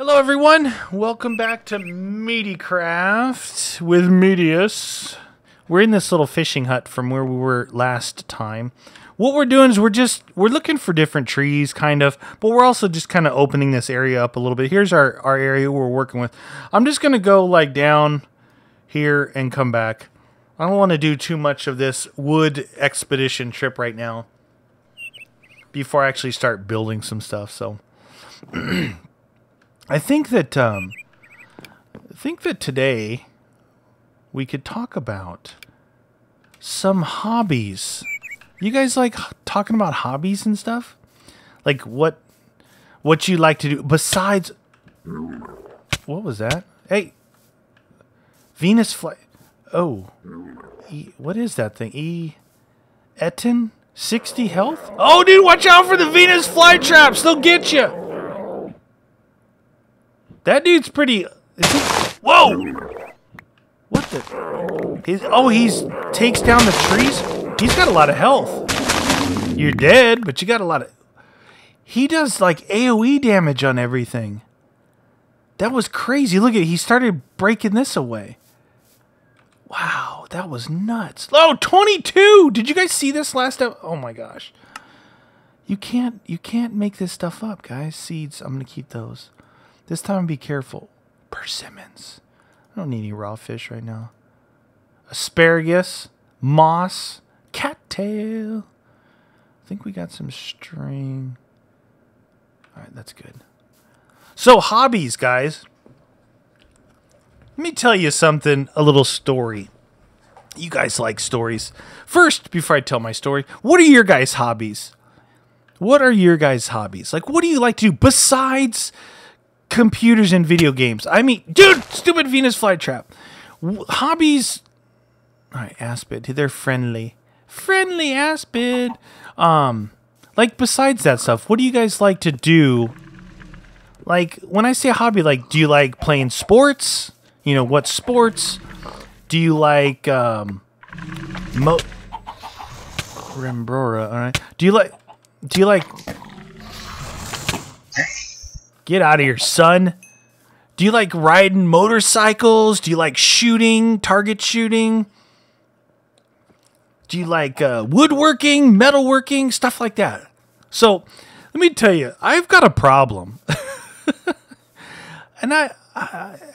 Hello everyone, welcome back to Meatycraft with Meatius. We're in this little fishing hut from where we were last time. What we're doing is we're looking for different trees, kind of, but we're also just kind of opening this area up a little bit. Here's our area we're working with. I'm just going to go like down here and come back. I don't want to do too much of this wood expedition trip right now before I actually start building some stuff, so... I think that today we could talk about some hobbies. You guys like talking about hobbies and stuff? Like what you like to do besides... What was that? Hey, Venus fly. Oh, what is that thing? Etin 60 health. Oh, dude, watch out for the Venus flytraps. They'll get you. That dude's pretty... Whoa! What the... He's takes down the trees? He's got a lot of health. You're dead, but you got a lot of... He does, like, AoE damage on everything. That was crazy. Look at it. He started breaking this away. Wow, that was nuts. Oh, 22! Did you guys see this last time? Oh, my gosh. You can't make this stuff up, guys. Seeds, I'm going to keep those. This time, be careful. Persimmons. I don't need any raw fish right now. Asparagus. Moss. Cattail. I think we got some string. Alright, that's good. So, hobbies, guys. Let me tell you something, a little story. You guys like stories. First, before I tell my story, what are your guys' hobbies? What are your guys' hobbies? Like, what do you like to do besides... computers and video games? I mean, dude, stupid Venus flytrap. Hobbies. All right, Aspid. They're friendly. Friendly Aspid. Like, besides that stuff, what do you guys like to do? Like, when I say a hobby, like, do you like playing sports? You know, what sports? Do you like, Rembrora, all right. Do you like... Get out of here, son. Do you like riding motorcycles? Do you like shooting, target shooting? Do you like woodworking, metalworking, stuff like that? So, let me tell you, I've got a problem. And I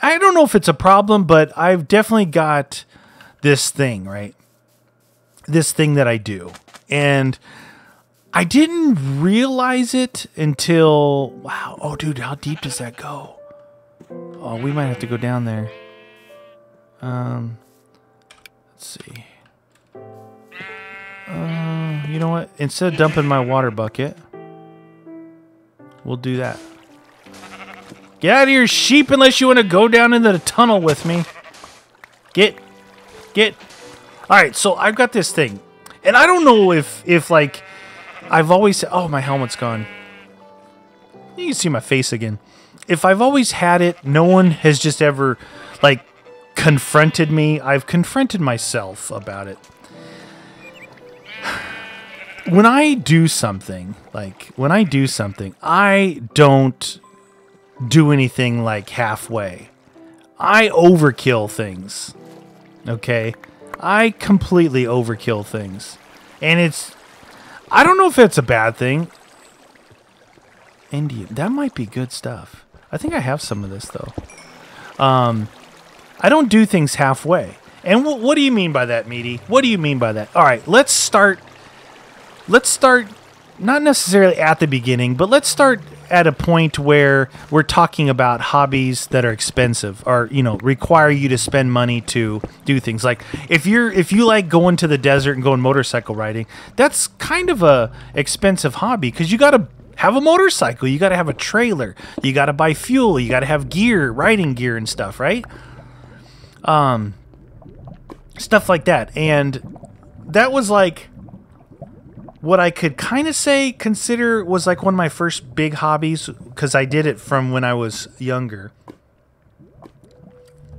don't know if it's a problem, but I've definitely got this thing, right? This thing that I do. And... I didn't realize it until... Wow. Oh, dude, how deep does that go? Oh, we might have to go down there. Let's see. You know what? Instead of dumping my water bucket, we'll do that. Get out of here, sheep, unless you want to go down into the tunnel with me. Get. Alright, so I've got this thing. And I don't know if like... I've always said, oh, my helmet's gone. You can see my face again. If I've always had it, no one has just ever, like, confronted me. I've confronted myself about it. When I do something, I don't do anything, like, halfway. I overkill things. Okay? I completely overkill things. And it's... I don't know if it's a bad thing. Indian. That might be good stuff. I think I have some of this, though. I don't do things halfway. And what do you mean by that, Meaty? What do you mean by that? All right, let's start not necessarily at the beginning, but let's start at a point where we're talking about hobbies that are expensive or, you know, require you to spend money to do things. Like if you like going to the desert and going motorcycle riding, that's kind of a expensive hobby because you got to have a motorcycle, you got to have a trailer, you got to buy fuel, you got to have gear, riding gear and stuff, right? Stuff like that. And that was like what I could kind of consider was like one of my first big hobbies because I did it from when I was younger.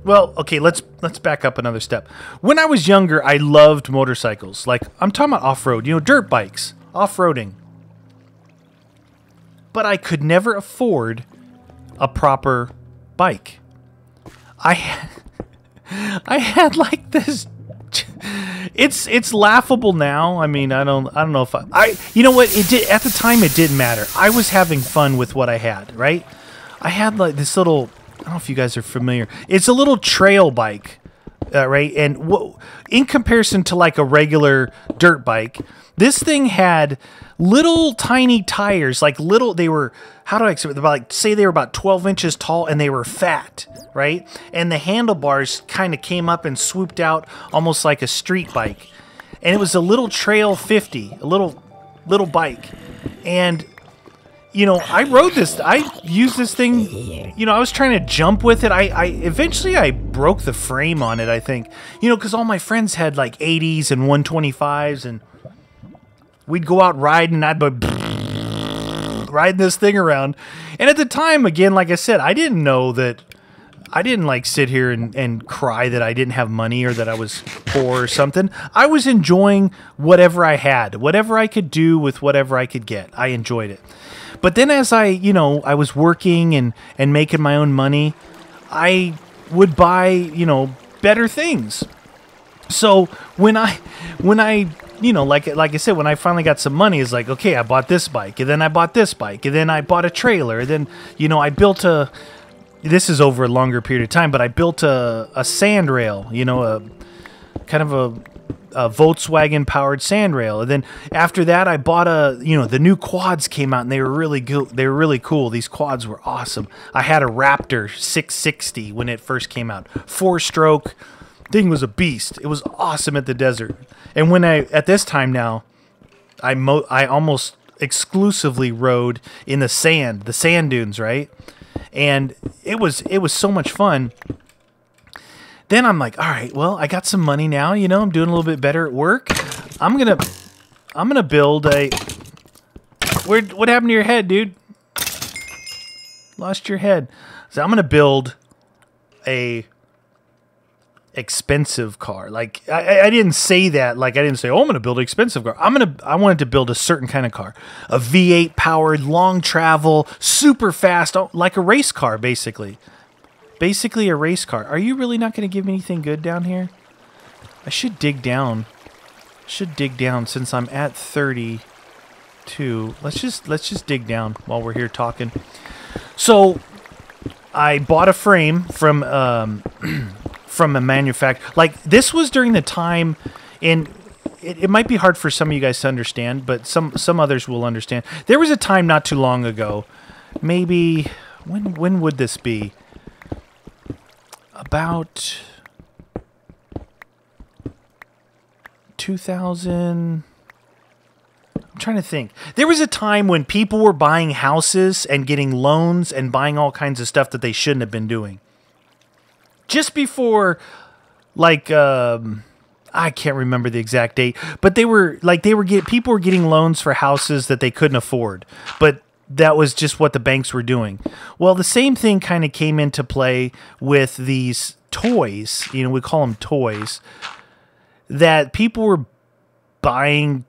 Well, okay, let's back up another step. When I was younger, I loved motorcycles. Like, I'm talking about off-road, you know, dirt bikes, off-roading. But I could never afford a proper bike. I had like this. It's laughable now. I mean, I don't know if I you know what, it did at the time. It didn't matter. I was having fun with what I had, right? I had like this little, I don't know if you guys are familiar. It's a little trail bike, right? And in comparison to like a regular dirt bike, this thing had little tiny tires, like little, they were, how do I explain it? Like, say they were about 12 inches tall and they were fat, right? And the handlebars kind of came up and swooped out almost like a street bike. And it was a little Trail 50, a little bike. And, you know, I rode this, I used this thing, you know, I was trying to jump with it. Eventually I broke the frame on it, I think. You know, because all my friends had like 80s and 125s, and we'd go out riding, and I'd be riding this thing around. And at the time, again, like I said, I didn't know that, I didn't like sit here and cry that I didn't have money or that I was poor or something. I was enjoying whatever I had, whatever I could do with whatever I could get. I enjoyed it. But then as I was working and making my own money, I would buy, you know, better things. So when I you know, like I said, when I finally got some money, it's like, okay, I bought this bike, and then I bought this bike, and then I bought a trailer, and then, you know, I built this is over a longer period of time, but I built a sand rail, you know, a kind of a Volkswagen powered sand rail. And then after that, I bought the new quads came out, and they were really good. They were really cool. These quads were awesome. I had a Raptor 660 when it first came out, 4-stroke. Thing was a beast. It was awesome at the desert. And when at this time now, I almost exclusively rode in the sand dunes, right? And it was so much fun. Then I'm like, all right, well, I got some money now, you know, I'm doing a little bit better at work. I'm gonna build a, what happened to your head, dude? Lost your head. So I'm gonna build a expensive car. Like I didn't say that. Like I didn't say, oh, I'm gonna build an expensive car. I wanted to build a certain kind of car, a V8 powered, long travel, super fast, like a race car, basically a race car. Are you really not going to give me anything good down here? I should dig down. Since I'm at 32. Let's just dig down while we're here talking. So I bought a frame from a manufacturer. Like, this was during the time, and it might be hard for some of you guys to understand, but some others will understand. There was a time not too long ago, maybe, when would this be? About 2000. I'm trying to think. There was a time when people were buying houses and getting loans and buying all kinds of stuff that they shouldn't have been doing. Just before, like, I can't remember the exact date, but people were getting loans for houses that they couldn't afford, but that was just what the banks were doing. Well, the same thing kind of came into play with these toys. You know, we call them toys. That people were buying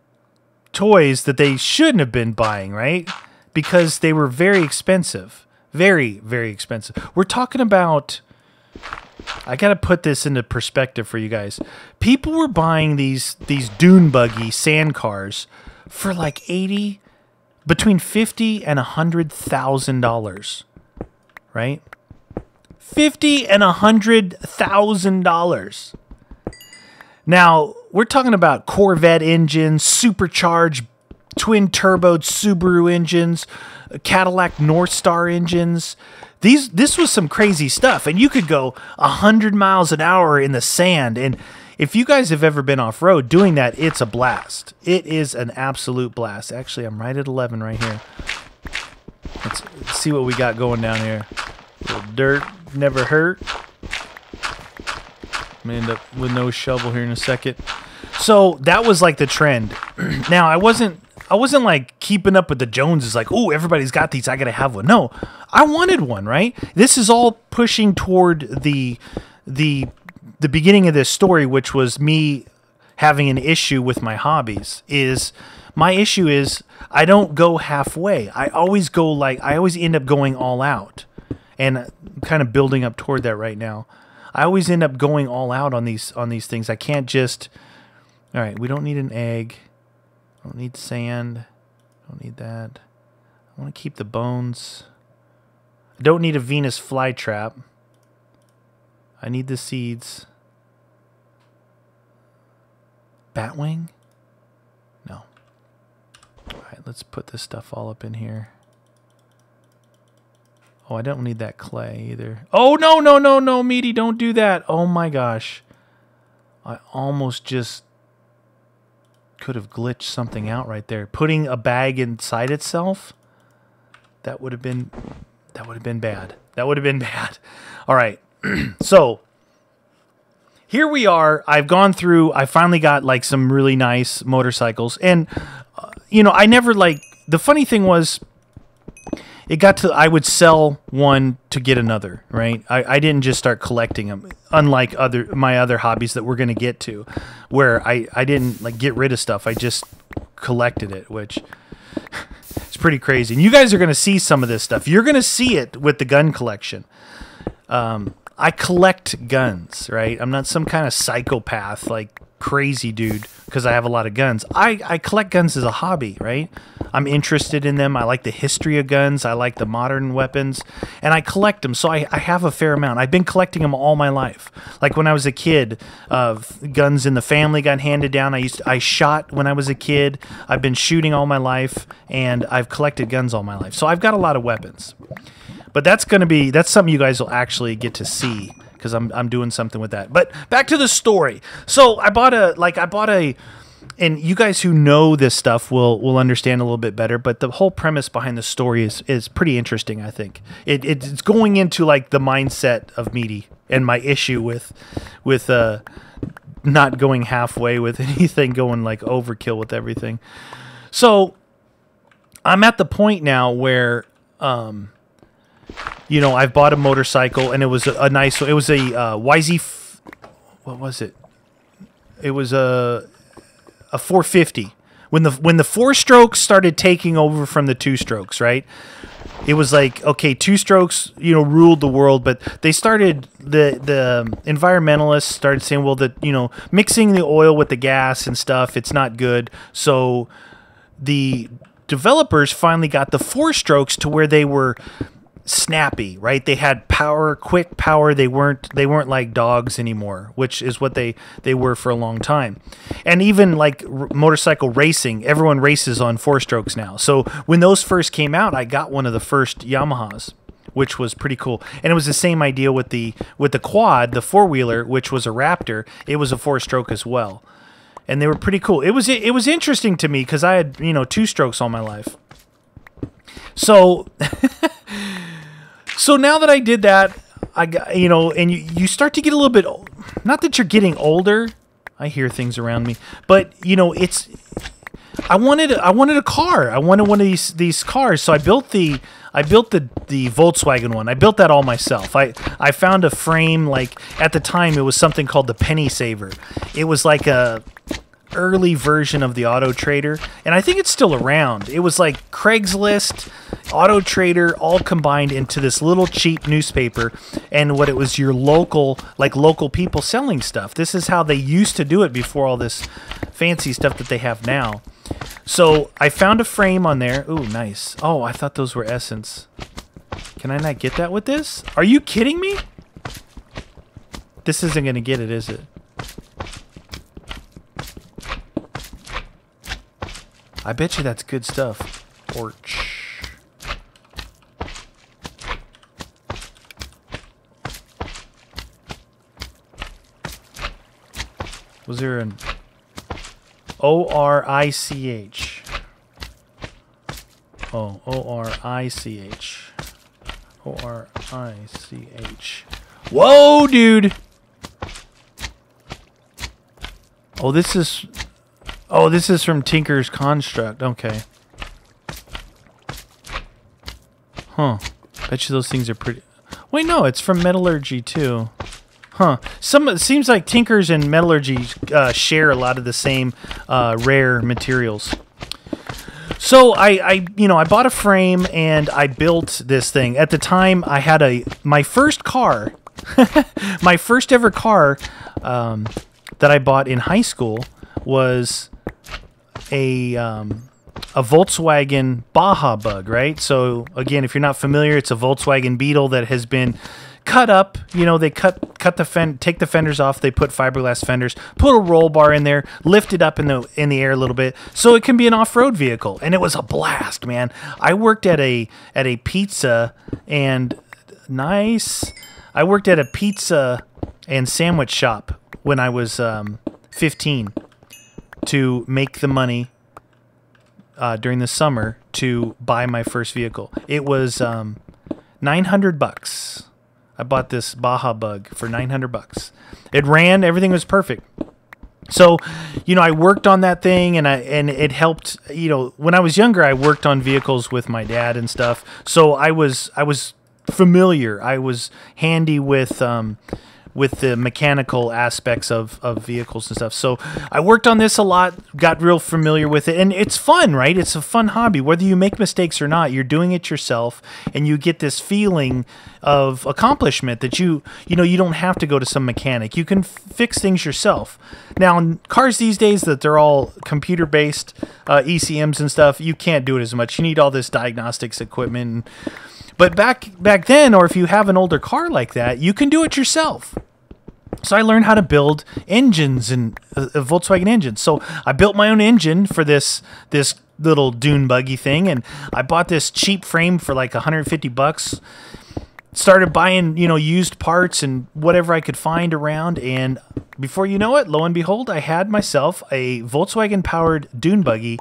toys that they shouldn't have been buying, right? Because they were very expensive. Very, very expensive. We're talking about, I got to put this into perspective for you guys. People were buying these dune buggy sand cars for like between $50,000 and $100,000, right? $50,000 and $100,000. Now, we're talking about Corvette engines, supercharged twin-turboed Subaru engines, Cadillac North Star engines. This was some crazy stuff, and you could go 100 miles an hour in the sand. And if you guys have ever been off-road doing that, it's a blast. It is an absolute blast. Actually, I'm right at 11 right here. Let's see what we got going down here. A little dirt, never hurt. I'm going to end up with no shovel here in a second. So that was like the trend. Now, I wasn't like keeping up with the Joneses, like, oh, everybody's got these, I got to have one. No, I wanted one, right? This is all pushing toward the beginning of this story, which was me having an issue with my hobbies. My issue is I don't go halfway. I always end up going all out. and I'm kind of building up toward that right now. I always end up going all out on these things. I can't just. All right, we don't need an egg. Don't need sand. Don't need that. I want to keep the bones. I don't need a Venus flytrap. I need the seeds. Batwing? No. All right, let's put this stuff all up in here. Oh, I don't need that clay either. Oh, no, Meaty, don't do that. Oh, my gosh. I almost just could have glitched something out right there. Putting a bag inside itself, that would have been bad. That would have been bad. All right. So, here we are. I've gone through, I finally got like some really nice motorcycles. And, you know, I never like, the funny thing was, it got to, I would sell one to get another, right? I didn't just start collecting them, unlike my other hobbies that we're going to get to, where I didn't like get rid of stuff. I just collected it, which is pretty crazy. And you guys are going to see some of this stuff. You're going to see it with the gun collection. I collect guns, right? I'm not some kind of psychopath, like crazy dude, because I have a lot of guns. I collect guns as a hobby, right? I'm interested in them. I like the history of guns. I like the modern weapons, and I collect them. So I have a fair amount. I've been collecting them all my life. Like when I was a kid, guns in the family got handed down. I shot when I was a kid. I've been shooting all my life, and I've collected guns all my life. So I've got a lot of weapons. But that's something you guys will actually get to see, because I'm doing something with that. But back to the story. So I bought a, and you guys who know this stuff will understand a little bit better. But the whole premise behind the story is pretty interesting. I think it's going into like the mindset of Meaty and my issue with not going halfway with anything, going like overkill with everything. So I'm at the point now where. You know, I've bought a motorcycle, and it was a nice. It was a YZ. What was it? It was a 450. When the 4-strokes started taking over from the 2-strokes, right? It was like, okay, 2-strokes, you know, ruled the world, but they started the environmentalists started saying, well, that, you know, mixing the oil with the gas and stuff, it's not good. So the developers finally got the 4-strokes to where they were snappy, right? They had power, quick power. They weren't like dogs anymore, which is what they were for a long time. And even like motorcycle racing, everyone races on 4-strokes now. So when those first came out, I got one of the first Yamahas, which was pretty cool. And it was the same idea with the quad, the 4-wheeler, which was a Raptor. It was a 4-stroke as well. And they were pretty cool. It was interesting to me because I had, you know, 2-strokes all my life. So So now that I did that, I got, you know, and you start to get a little bit old. Not that you're getting older. I hear things around me, but you know, I wanted a car. I wanted one of these cars. So I built the Volkswagen one. I built that all myself. I found a frame, like at the time it was something called the Penny Saver. It was like a early version of the Auto Trader, and I think it's still around. It was like Craigslist, Auto Trader, all combined into this little cheap newspaper, and what it was your local people selling stuff. This is how they used to do it before all this fancy stuff that they have now. So I found a frame on there. Ooh, nice. Oh, I thought those were Essence. Can I not get that with this? Are you kidding me? This isn't gonna get it, is it? I bet you that's good stuff. Porch. Was there an O-R-I-C-H? Oh, O-R-I-C-H. O-R-I-C-H. Whoa, dude! Oh, this is... Oh, this is from Tinker's Construct. Okay. Huh. Bet you those things are pretty... Wait, no, it's from Metallurgy, too. Huh. It seems like Tinkers and Metallurgy share a lot of the same rare materials. So I bought a frame and I built this thing. At the time, I had my first car, my first ever car that I bought in high school was a Volkswagen Baja Bug, right? So again, if you're not familiar, it's a Volkswagen Beetle that has been cut up. They cut the take the fenders off. They put fiberglass fenders, put a roll bar in there, lift it up in the air a little bit, so it can be an off-road vehicle. And it was a blast, man. I worked at a pizza and I worked at a pizza and sandwich shop when I was 15 to make the money during the summer to buy my first vehicle. It was $900. I bought this Baja Bug for $900. It ran, everything was perfect. So, I worked on that thing, and it helped. When I was younger, I worked on vehicles with my dad and stuff. So I was familiar. I was handy with the mechanical aspects of vehicles and stuff. So I worked on this a lot, got real familiar with it, and it's fun, right? It's a fun hobby. Whether you make mistakes or not, you're doing it yourself, and you get this feeling of accomplishment that you don't have to go to some mechanic. You can fix things yourself. Now, in cars these days that they're all computer-based ECMs and stuff, you can't do it as much. You need all this diagnostics equipment. But back then, or if you have an older car like that, you can do it yourself. So I learned how to build engines and Volkswagen engines. So I built my own engine for this little dune buggy thing, and I bought this cheap frame for like $150. Started buying, used parts and whatever I could find around, and before you know it, lo and behold, I had myself a Volkswagen powered dune buggy.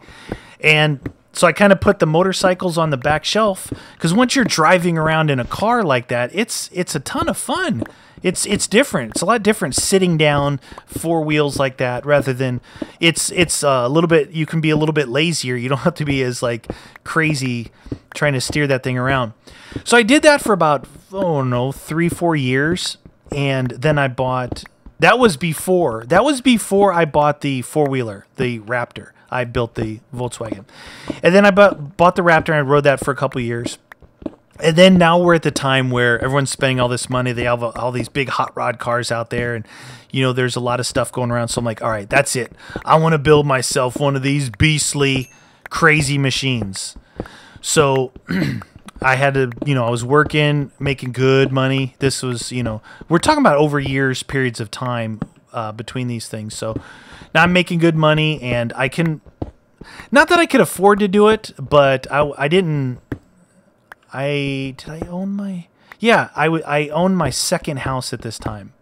And so I kind of put the motorcycles on the back shelf, because once you're driving around in a car like that, it's a ton of fun. It's different. It's a lot different sitting down four wheels like that, rather than it's a little bit. You can be a little bit lazier. You don't have to be as like crazy trying to steer that thing around. So I did that for about 3-4 years, and then I bought. That was before I bought the four-wheeler, the Raptor. I built the Volkswagen. And then I bought the Raptor, and I rode that for a couple years. And then now we're at the time where everyone's spending all this money. They have all these big hot rod cars out there, and there's a lot of stuff going around. So I'm like, all right, that's it. I want to build myself one of these beastly, crazy machines. So I had to, I was working, making good money. This was, we're talking about over years, periods of time between these things. So now I'm making good money, and I can, not that I could afford to do it, but I didn't. Did I own my? Yeah, I owned my second house at this time.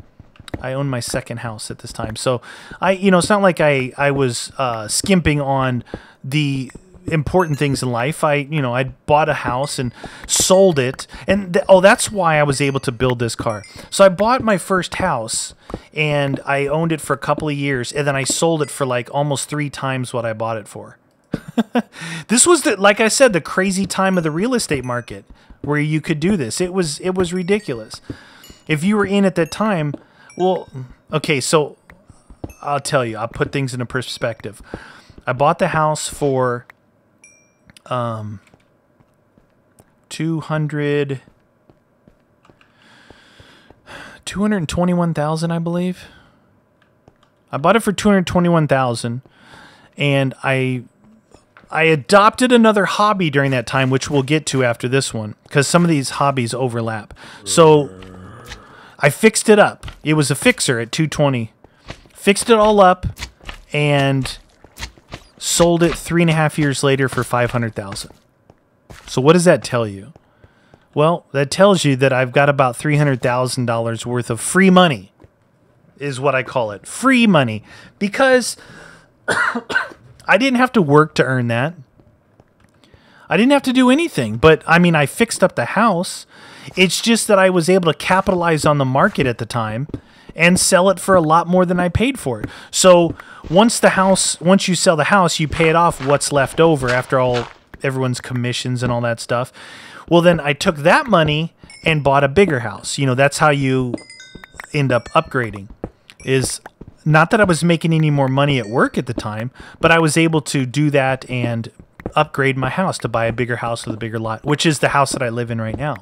So it's not like I was skimping on the important things in life. I bought a house and sold it, and that's why I was able to build this car. So I bought my first house, and I owned it for a couple of years, and then I sold it for like almost 3 times what I bought it for. This was like I said, the crazy time of the real estate market where you could do this. It was ridiculous. If you were in at that time, well, okay, so I'll tell you, I'll put things into perspective. I bought the house for $221,000, I believe. I bought it for $221,000, and I adopted another hobby during that time, which we'll get to after this one, because some of these hobbies overlap. So I fixed it up. It was a fixer at $220. Fixed it all up and sold it 3.5 years later for $500,000. So what does that tell you? Well, that tells you that I've got about $300,000 worth of free money, is what I call it. Free money. Because I didn't have to work to earn that. I didn't have to do anything. But, I fixed up the house. It's just that I was able to capitalize on the market at the time and sell it for a lot more than I paid for it. So once you sell the house, you pay it off what's left over after everyone's commissions and all that stuff. Well, then I took that money and bought a bigger house. That's how you end up upgrading. Is not that I was making any more money at work at the time, but I was able to do that and upgrade my house to buy a bigger house with a bigger lot, which is the house that I live in right now.